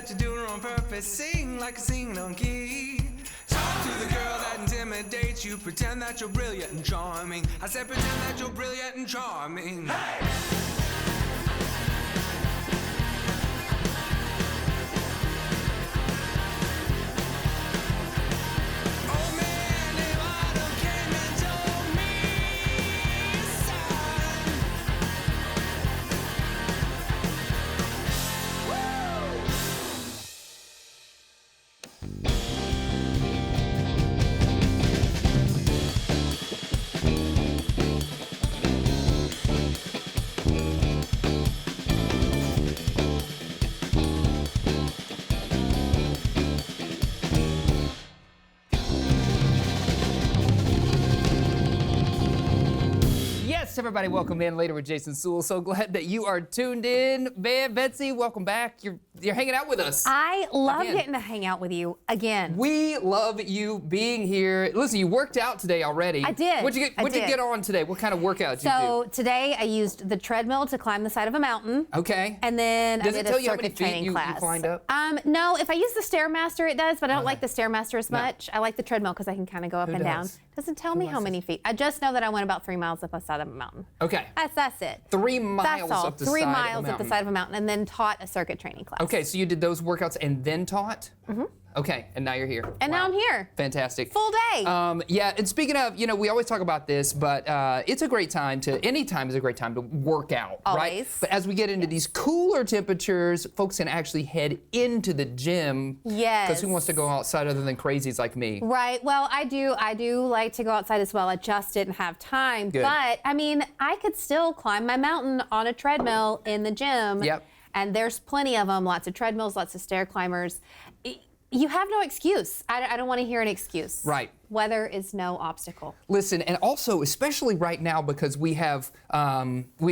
that you do it on purpose. Sing like a singing on key. Talk to the girl that intimidates you. Pretend that you're brilliant and charming. I said pretend that you're brilliant and charming. Hey! Everybody, welcome in Later with Jason Suel. So glad that you are tuned in. Man, Betsy, welcome back. You're hanging out with us. I love getting to hang out with you again. We love you being here. Listen, you worked out today already. I did. What'd you get on today? What kind of workout did you do? So today I used the treadmill to climb the side of a mountain. Okay. And then Does I it did tell a you how many circuit feet training you class. climbed up? No, if I use the Stairmaster, it does, but I don't like the Stairmaster as much. I like the treadmill because I can kind of go up and down. Doesn't tell me how many feet. I just know that I went about 3 miles up the side of a mountain. Okay. That's it. 3 miles That's all. up the 3 side miles of a up the mountain. side of a mountain, and then taught a circuit training class. Okay, so you did those workouts and then taught? Mm-hmm. Okay, and now you're here. And now I'm here. Fantastic. Full day. Yeah, and speaking of, we always talk about this, but it's a great time anytime is a great time to work out, Always. right? But as we get into these cooler temperatures, folks can actually head into the gym. Yes. Because who wants to go outside other than crazies like me? Right. Well, I do like to go outside as well. I just didn't have time. Good. But, I mean, I could still climb my mountain on a treadmill in the gym. Yep. And there's plenty of them, lots of treadmills, lots of stair climbers. You have no excuse. I don't want to hear an excuse. Right. Weather is no obstacle. Listen, and also, especially right now, because we've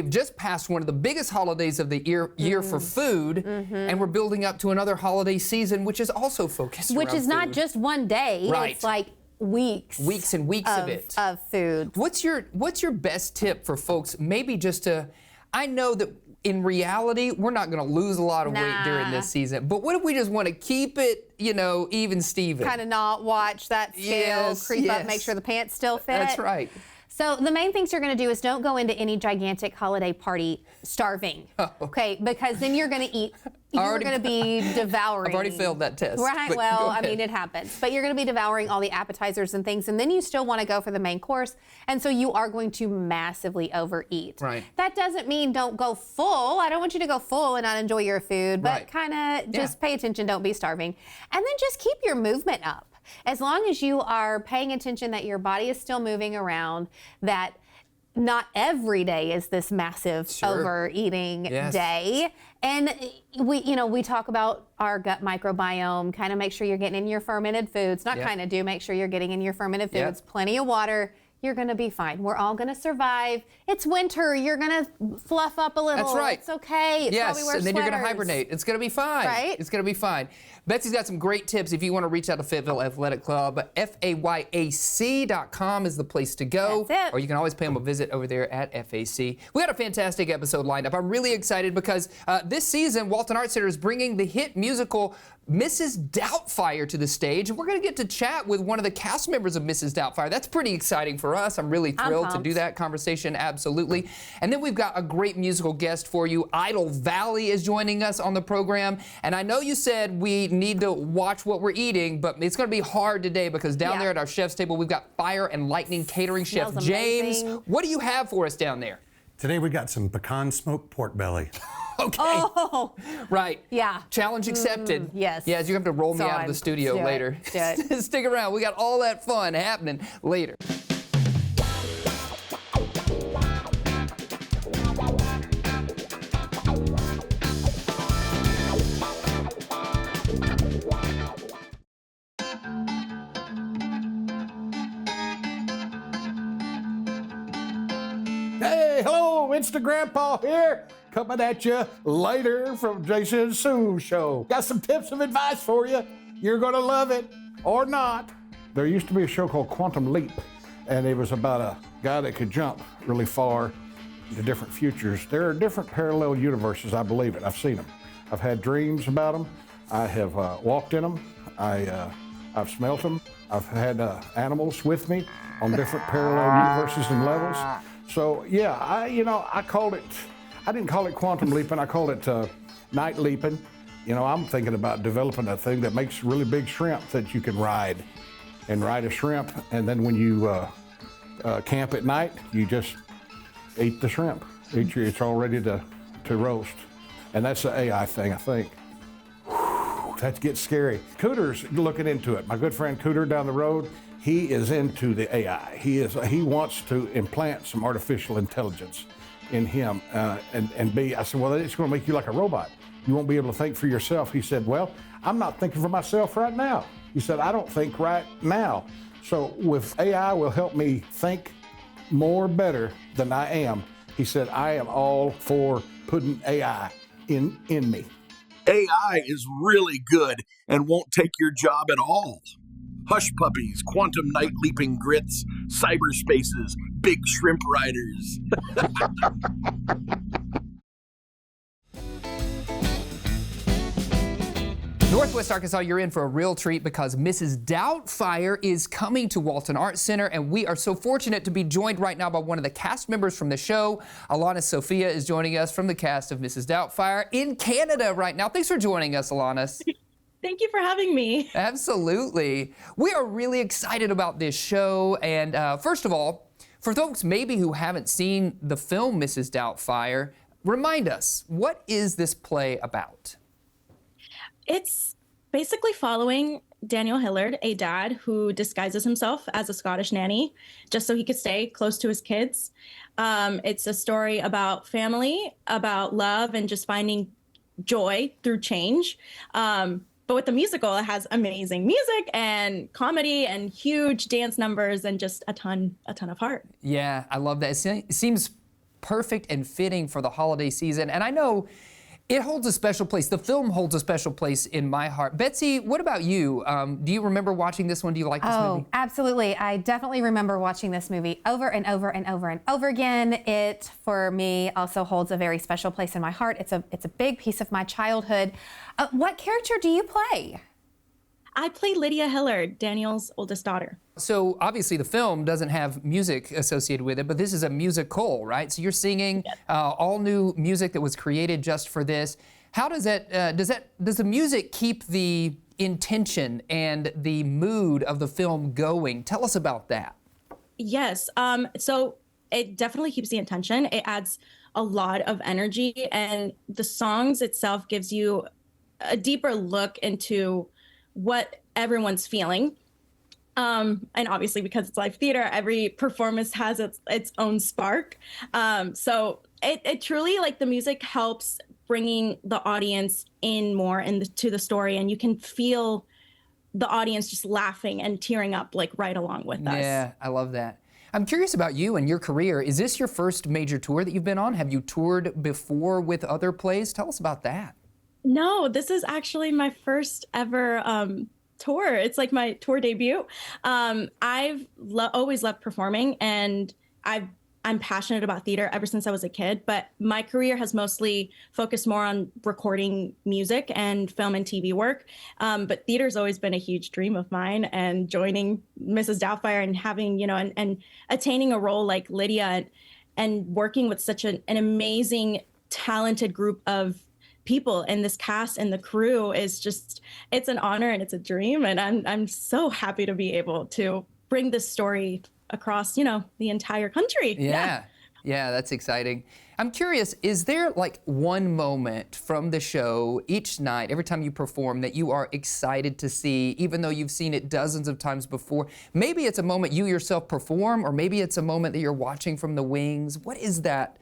just passed one of the biggest holidays of the year for food, and we're building up to another holiday season, which is also focused around Which is not food. just one day. Right. It's like weeks. Weeks and weeks of it. Of food. What's your best tip for folks? Maybe just to, I know that in reality, we're not going to lose a lot of weight during this season, but what if we just want to keep it, even Steven? Kind of not watch that scale creep up, make sure the pants still fit. That's right. So the main things you're going to do is don't go into any gigantic holiday party starving, okay? Because then you're going to eat, you're going to be devouring. I've already failed that test. Right, well, I mean, it happens. But you're going to be devouring all the appetizers and things, and then you still want to go for the main course, and so you are going to massively overeat. Right. That doesn't mean don't go full. I don't want you to go full and not enjoy your food, but kind of just pay attention, don't be starving. And then just keep your movement up. As long as you are paying attention that your body is still moving around, that not every day is this massive overeating day. And we talk about our gut microbiome, kind of make sure you're getting in your fermented foods, make sure you're getting in your fermented foods, plenty of water. You're going to be fine. We're all going to survive. It's winter. You're going to fluff up a little. That's right. It's okay. It's yes, and then you're going to sweaters. hibernate. It's going to be fine. Right? It's going to be fine. Betsy's got some great tips if you want to reach out to Fayetteville Athletic Club. FAYAC.com is the place to go. That's it. Or you can always pay them a visit over there at FAC. We got a fantastic episode lined up. I'm really excited because this season, Walton Arts Center is bringing the hit musical Mrs. Doubtfire to the stage. And we're going to get to chat with one of the cast members of Mrs. Doubtfire. That's pretty exciting for us. I'm really thrilled to do that conversation, absolutely. And then we've got a great musical guest for you. Idle Valley is joining us on the program. And I know you said we need to watch what we're eating, but it's going to be hard today because down there at our chef's table, we've got Fire and Lightning Catering Chef James. Amazing. What do you have for us down there? Today we got some pecan smoked pork belly. Okay. Oh. Right. Yeah. Challenge accepted. Yes. Yes, you have to roll me out of the studio later. Stick around. We got all that fun happening later. Hey, hello, it's the Grandpa here, coming at you later from Jason Suel Show. Got some tips of advice for you. You're gonna love it, or not. There used to be a show called Quantum Leap, and it was about a guy that could jump really far into different futures. There are different parallel universes, I believe it. I've seen them. I've had dreams about them. I have walked in them. I've smelt them. I've had animals with me on different parallel universes and levels. So yeah, I called it, I didn't call it quantum leaping, I called it night leaping. I'm thinking about developing a thing that makes really big shrimp that you can ride a shrimp. And then when you camp at night, you just eat the shrimp. It's all ready to roast. And that's the AI thing, I think. Whew, that gets scary. Cooter's looking into it. My good friend Cooter down the road, he is into the AI. He wants to implant some artificial intelligence in him and be. I said, well, it's going to make you like a robot. You won't be able to think for yourself. He said, well, I'm not thinking for myself right now. He said, I don't think right now. So with AI will help me think more better than I am. He said, I am all for putting AI in me. AI is really good and won't take your job at all. Hush puppies, quantum night leaping grits, cyberspaces, big shrimp riders. Northwest Arkansas, you're in for a real treat because Mrs. Doubtfire is coming to Walton Arts Center, and we are so fortunate to be joined right now by one of the cast members from the show. Alanis Sophia is joining us from the cast of Mrs. Doubtfire in Canada right now. Thanks for joining us, Alanis. Thank you for having me. Absolutely. We are really excited about this show, and first of all, for folks maybe who haven't seen the film Mrs. Doubtfire, remind us, what is this play about? It's basically following Daniel Hillard, a dad who disguises himself as a Scottish nanny just so he could stay close to his kids. It's a story about family, about love, and just finding joy through change. But with the musical, it has amazing music and comedy and huge dance numbers and just a ton of heart. Yeah, I love that. It seems perfect and fitting for the holiday season. And I know it holds a special place. The film holds a special place in my heart. Betsy, what about you? Do you remember watching this one? Do you like this movie? Oh, absolutely. I definitely remember watching this movie over and over and over and over again. It, for me, also holds a very special place in my heart. It's a big piece of my childhood. What character do you play? I play Lydia Hillard, Daniel's oldest daughter. So obviously the film doesn't have music associated with it, but this is a musical, right? So you're singing all new music that was created just for this. How does that, does the music keep the intention and the mood of the film going? Tell us about that. Yes, so it definitely keeps the intention. It adds a lot of energy, and the songs itself gives you a deeper look into what everyone's feeling. And obviously, because it's live theater, every performance has its own spark. So it truly, like, the music helps bringing the audience in more into the story, and you can feel the audience just laughing and tearing up, like, right along with us. Yeah, I love that. I'm curious about you and your career. Is this your first major tour that you've been on? Have you toured before with other plays? Tell us about that. No, this is actually my first ever tour. It's like my tour debut. I've always loved performing, and I'm passionate about theater ever since I was a kid, but my career has mostly focused more on recording music and film and TV work. But theater's always been a huge dream of mine, and joining Mrs. Doubtfire and having, and attaining a role like Lydia and working with such an amazing, talented group of people, and this cast and the crew is just, it's an honor and it's a dream. And I'm so happy to be able to bring this story across, the entire country. Yeah, that's exciting. I'm curious, is there like one moment from the show each night, every time you perform, that you are excited to see, even though you've seen it dozens of times before? Maybe it's a moment you yourself perform, or maybe it's a moment that you're watching from the wings. What is that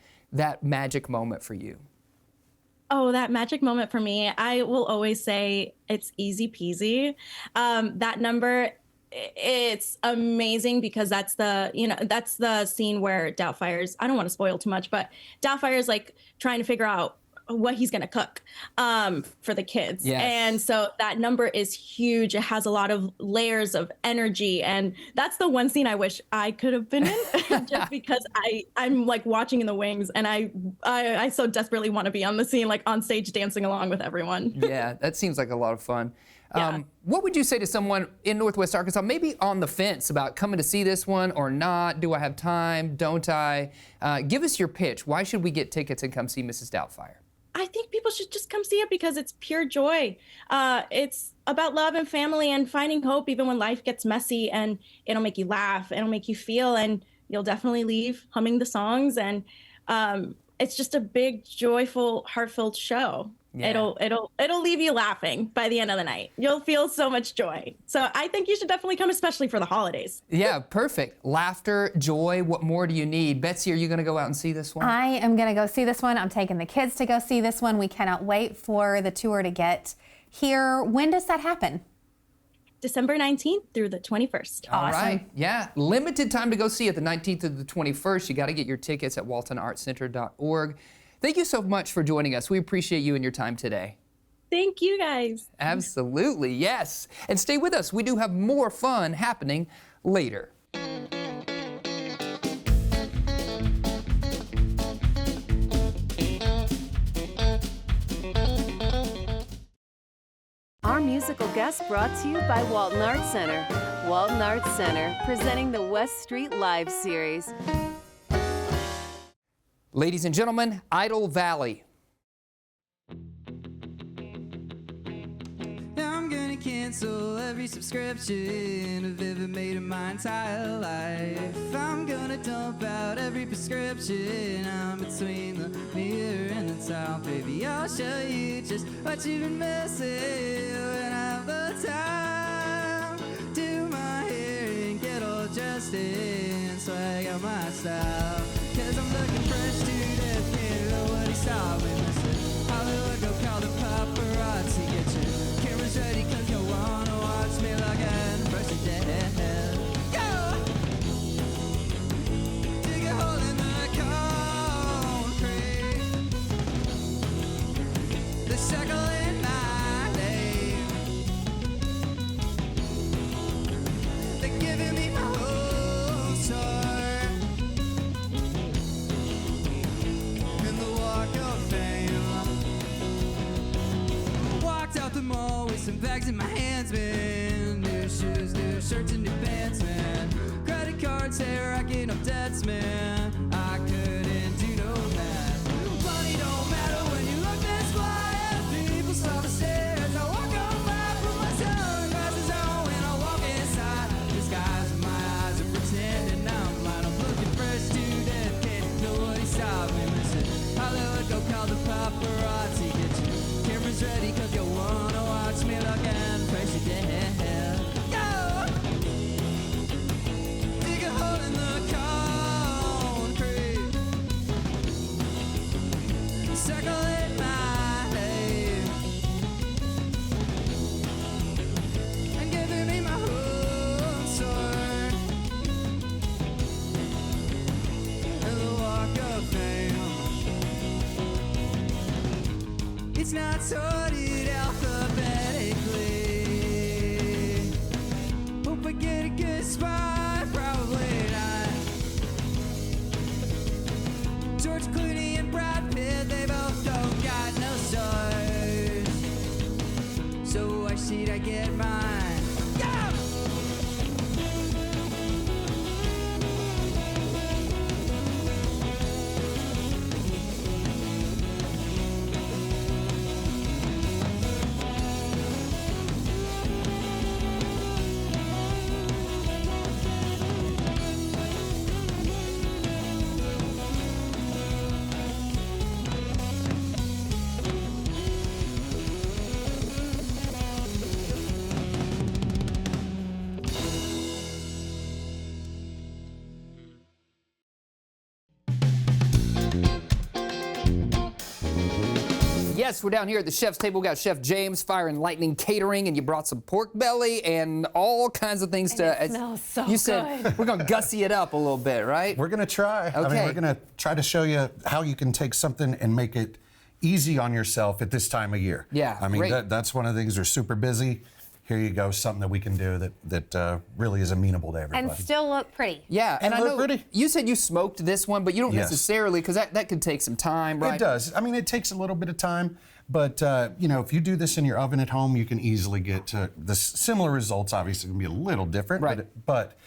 magic moment for you? Oh, that magic moment for me, I will always say it's easy peasy. That number, it's amazing because that's the scene where Doubtfire's, I don't want to spoil too much, but Doubtfire's like trying to figure out what he's going to cook for the kids. Yes. And so that number is huge. It has a lot of layers of energy. And that's the one scene I wish I could have been in just because I'm like watching in the wings and I so desperately want to be on the scene, like on stage dancing along with everyone. Yeah, that seems like a lot of fun. Yeah. What would you say to someone in Northwest Arkansas, maybe on the fence about coming to see this one or not? Do I have time? Don't I? Give us your pitch. Why should we get tickets and come see Mrs. Doubtfire? I think people should just come see it because it's pure joy. It's about love and family and finding hope even when life gets messy, and it'll make you laugh, it'll make you feel, and you'll definitely leave humming the songs. And it's just a big, joyful, heart-filled show. Yeah. It'll leave you laughing by the end of the night. You'll feel so much joy. So I think you should definitely come, especially for the holidays. Yeah, perfect. Laughter, joy, what more do you need? Betsy, are you going to go out and see this one? I am going to go see this one. I'm taking the kids to go see this one. We cannot wait for the tour to get here. When does that happen? December 19th through the 21st. All right. Yeah. Limited time to go see it, the 19th to the 21st. You got to get your tickets at waltonartscenter.org. Thank you so much for joining us. We appreciate you and your time today. Thank you, guys. Absolutely, yes. And stay with us. We do have more fun happening later. Our musical guest brought to you by Walton Arts Center. Walton Arts Center, presenting the West Street Live series. Ladies and gentlemen, Idle Valley. I'm gonna cancel every subscription I've ever made in my entire life. I'm gonna dump out every prescription. I'm between the mirror and the top. Baby, I'll show you just what you've been missing when I have the time. Do my hair and get all dressed in, swag out my style. Cause I'm looking fresh to death, can't nobody stop me. Listen, Hollywood, go call the paparazzi. Get your cameras ready cause you wanna watch me like I'm fresh to death. Go! Dig a hole in the concrete. The shackle in my name. They're giving me my whole soul. Out the mall with some bags in my hands, man. New shoes, new shirts, and new pants, man. Credit cards, hair, racking up debts, man. I couldn't do no math. Money don't matter when you look this way. People stop and stare as I walk on by. Put my sunglasses on when I walk inside. Disguise my eyes are pretending I'm blind. I'm looking fresh to death, can't nobody stop me. Listen, Hollywood, go call the paparazzi. Get your cameras ready cause you wanna watch me looking fresh to death. Go! Dig a hole in the concrete. Circle in my name. And giving me my whole sword. And the walk of fame. It's not sorted alphabetically. Hope I get a good spot, probably not. George Clooney and Brad Pitt, they both don't got no stars. So why should I get mine? Yeah! Yes, we're down here at the chef's table. We got Chef James, Fire and Lightning Catering, and you brought some pork belly and all kinds of things to. It smells so You said we're gonna gussy it up a little bit, right? We're going to try. I mean, Okay. we're going to try to show you how you can take something and make it easy on yourself at this time of year. Yeah, I mean, great. that's one of the things. We're super busy. Here you go, something that we can do that really is amenable to everybody. And still look pretty. Yeah, and I look know pretty. you said you smoked this one, but you don't Yes. necessarily, because that could take some time, right? It does. I mean, it takes a little bit of time, but you know, if you do this in your oven at home, you can easily get the similar results. Obviously, can be a little different, Right. but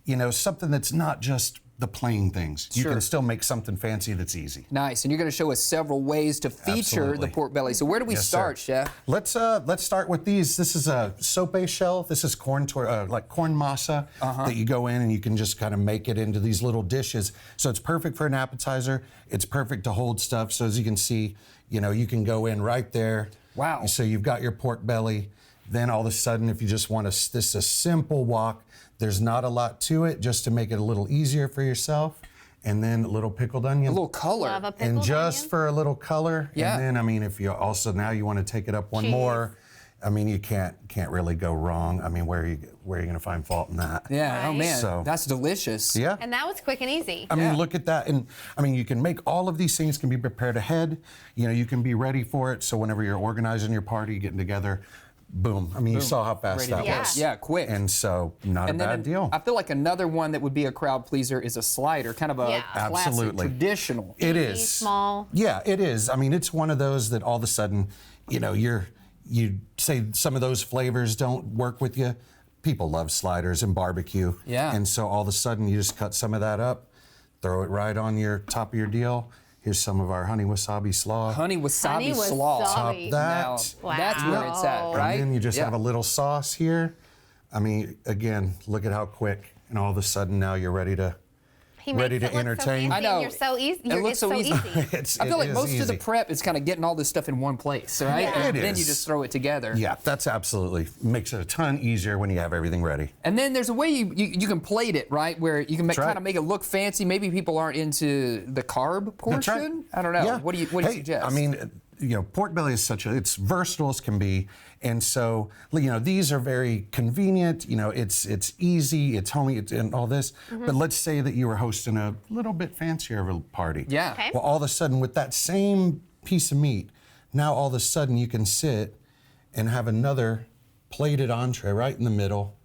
you know, something that's not just the plain things. You Sure. can still make something fancy that's easy. Nice, and you're going to show us several ways to feature Absolutely. the pork belly. So where do we Yes, start, sir. Chef? Let's start with these. This is a sope shell. This is like corn masa that you go in and you can just kind of make it into these little dishes. So it's perfect for an appetizer. It's perfect to hold stuff. So as you can see, you know, you can go in right there. Wow. So you've got your pork belly. Then all of a sudden, if you just want this is a simple wok. There's not a lot to it, just to make it a little easier for yourself. And then a little pickled onion. A little color. Love a And pickled just onion. for a little color. Yeah. And then, I mean, if you also now you want to take it up one Cheese. more, I mean, you can't really go wrong. I mean, where are you going to find fault in that? Yeah, oh Right. man, So- that's delicious. Yeah. And that was quick and easy. I mean, Yeah. look at that. And I mean, you can make all of these things can be prepared ahead. You know, you can be ready for it. So whenever you're organizing your party, getting together, boom. I mean, you saw how fast Ready that to go. was. Yeah, quick. And so, not And a then bad deal. I feel like another one that would be a crowd pleaser is a slider, kind of a Yeah. classic, Absolutely. traditional. It Easy, is small. Yeah, it is. I mean, it's one of those that all of a sudden, you know, you say some of those flavors don't work with you. People love sliders and barbecue. Yeah. And so all of a sudden, you just cut some of that up, throw it right on your top of your deal. Here's some of our honey wasabi slaw. Honey wasabi Honey slaw. wasabi. Top that. Now, Wow. that's where it's at, And right? And then you just Yeah. have a little sauce here. I mean, again, look at how quick. And all of a sudden, now you're ready to. He Ready makes to it look so entertain. easy, I know. and You're so easy. It looks it's so easy. It's, I feel it like is most of the easy. prep is kind of getting all this stuff in one place, right? Yeah. And It then you is. just throw it together. Yeah, that's absolutely makes it a ton easier when you have everything ready. And then there's a way you can plate it, right? Where you can That's right. kind of make it look fancy. Maybe people aren't into the carb portion. That's right. I don't know. Yeah. What do you Hey, suggest? I mean, you know, pork belly is it's versatile as can be, and so you know these are very convenient. You know, it's easy, it's homey, and all this. But let's say that you were hosting a little bit fancier of a party. Yeah. Okay. Well, all of a sudden, with that same piece of meat, now all of a sudden you can sit and have another plated entree right in the middle.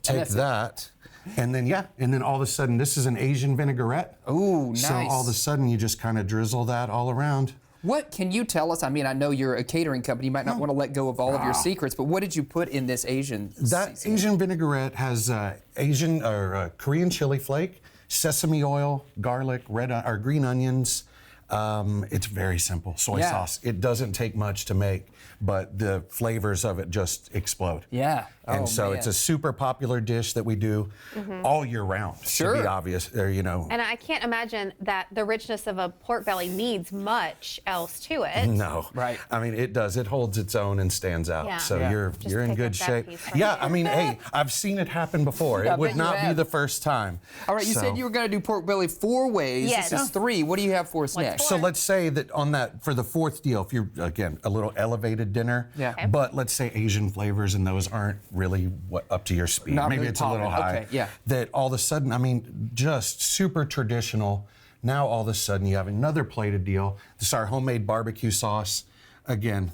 Take that's it. that. And then all of a sudden, this is an Asian vinaigrette. Ooh, nice. So all of a sudden, you just kind of drizzle that all around. What can you tell us? I mean, I know you're a catering company. You might not want to let go of all of your secrets, but what did you put in this Asian That seasoning? Asian vinaigrette has Asian or Korean chili flake, sesame oil, garlic, or green onions. It's very simple. Soy Yeah. sauce. It doesn't take much to make, but the flavors of it just explode. Yeah. And Oh, so man. it's a super popular dish that we do all year round. To Sure. be obvious, or you know. And I can't imagine that the richness of a pork belly needs much else to it. No. Right. I mean, it does. It holds its own and stands out. Yeah. So Yeah. you're Just you're in pick good up that shape. piece right Yeah. there. I mean, hey, I've seen it happen before. I It would bet you not be have. the first time. All right, you So- said you were going to do pork belly 4 ways. Yes. This is 3. What do you have for us What's next? four? So let's say that on that for the 4th deal, if you're again a little elevated dinner, Yeah. Okay. but let's say Asian flavors and those aren't really up to your speed. Not Maybe really it's a little popping. high. Okay, yeah. That all of a sudden, I mean, just super traditional. Now all of a sudden you have another plated deal. This is our homemade barbecue sauce. Again,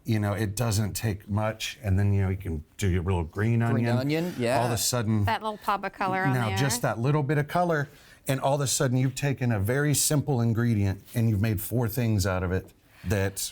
you know, it doesn't take much, and then you know you can do your little green onion. onion, yeah. All of a sudden, That little pop of color on now there. just that little bit of color, and all of a sudden you've taken a very simple ingredient and you've made 4 things out of it that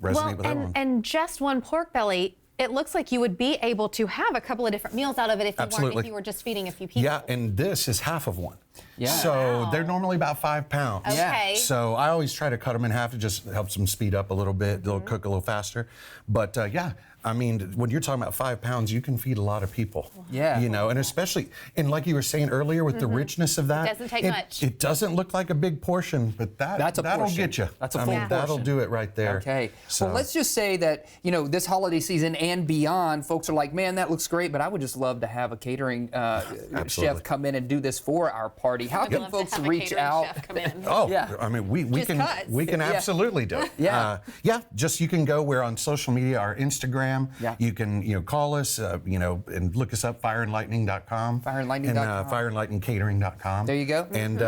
resonate well, with everyone. and just one pork belly, it looks like you would be able to have a couple of different meals out of it Absolutely. if you were just feeding a few people. Yeah, and this is half of one. Yeah. So Wow. they're normally about 5 pounds. Yeah. Okay. So I always try to cut them in half. It just helps them speed up a little bit. They'll cook a little faster. But yeah, I mean, when you're talking about 5 pounds, you can feed a lot of people. Yeah. You know, and especially, and like you were saying earlier, with the richness of that, doesn't take much. It doesn't look like a big portion, but That's a that'll portion. get you. That's a I full mean, that'll portion. do it right there. Okay. So, Well, let's just say that, you know, this holiday season and beyond, folks are like, man, that looks great, but I would just love to have a catering chef Absolutely. come in and do this for our party. party. How can love folks to have a reach catering out? chef come in. Oh, Yeah. I mean, we Just can cuts. absolutely do it. Yeah. Yeah. Just you can go. We're on social media, our Instagram. Yeah. You can call us, and look us up, fireandlightning.com. Fireandlightning.com. And fireandlightningcatering.com. There you go. And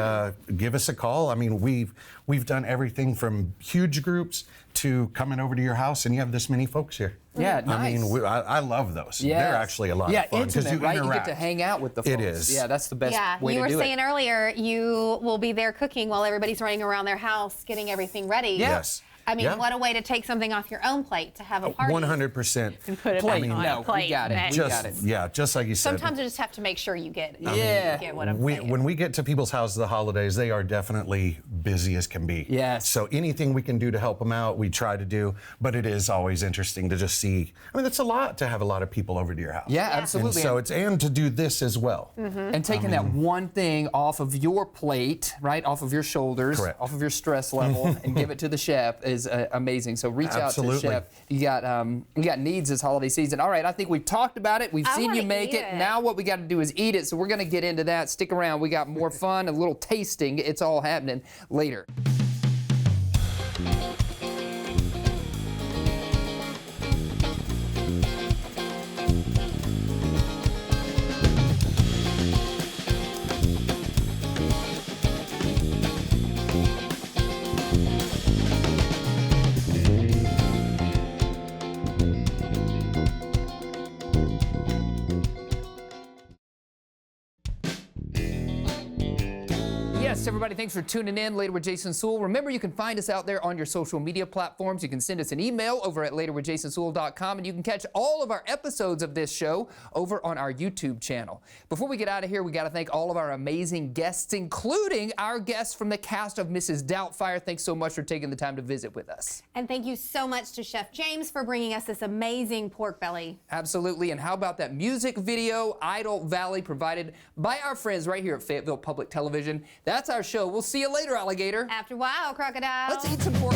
give us a call. I mean, we've done everything from huge groups to coming over to your house, and you have this many folks here. Yeah, nice. I mean, I love those. Yes. They're actually a lot of fun intimate, you right? You get interact. to hang out with the folks. It is. Yeah, that's the best Yeah, way you to were do saying it. earlier you will be there cooking while everybody's running around their house getting everything ready. Yeah. Yes. I mean, Yeah. what a way to take something off your own plate to have a party. 100%. And put it Plate. back on No, a plate. we got it. next. We got it. Yeah, just like you said. Sometimes you just have to make sure you get it. Yeah. You get what I'm saying. When we get to people's houses the holidays, they are definitely busy as can be. Yes. So anything we can do to help them out, we try to do. But it is always interesting to just see. I mean, it's a lot to have a lot of people over to your house. Yeah, And absolutely. so and to do this as well. And taking that one thing off of your plate, right, off of your shoulders, Correct. off of your stress level, and give it to the chef is amazing. So reach out to Absolutely. the chef. You got needs this holiday season. All right, I think we've talked about it. We've I seen you wanna make eat it. it. Now what we got to do is eat it. So we're going to get into that. Stick around. We got more fun, a little tasting. It's all happening later. Yes, everybody, thanks for tuning in. Later with Jason Suel. Remember, you can find us out there on your social media platforms. You can send us an email over at laterwithjasonsuel.com, and you can catch all of our episodes of this show over on our YouTube channel. Before we get out of here, we got to thank all of our amazing guests, including our guests from the cast of Mrs. Doubtfire. Thanks so much for taking the time to visit with us. And thank you so much to Chef James for bringing us this amazing pork belly. Absolutely. And how about that music video, Idol Valley, provided by our friends right here at Fayetteville Public Television? That's our show. We'll see you later, alligator. After a while, crocodile. Let's eat some pork.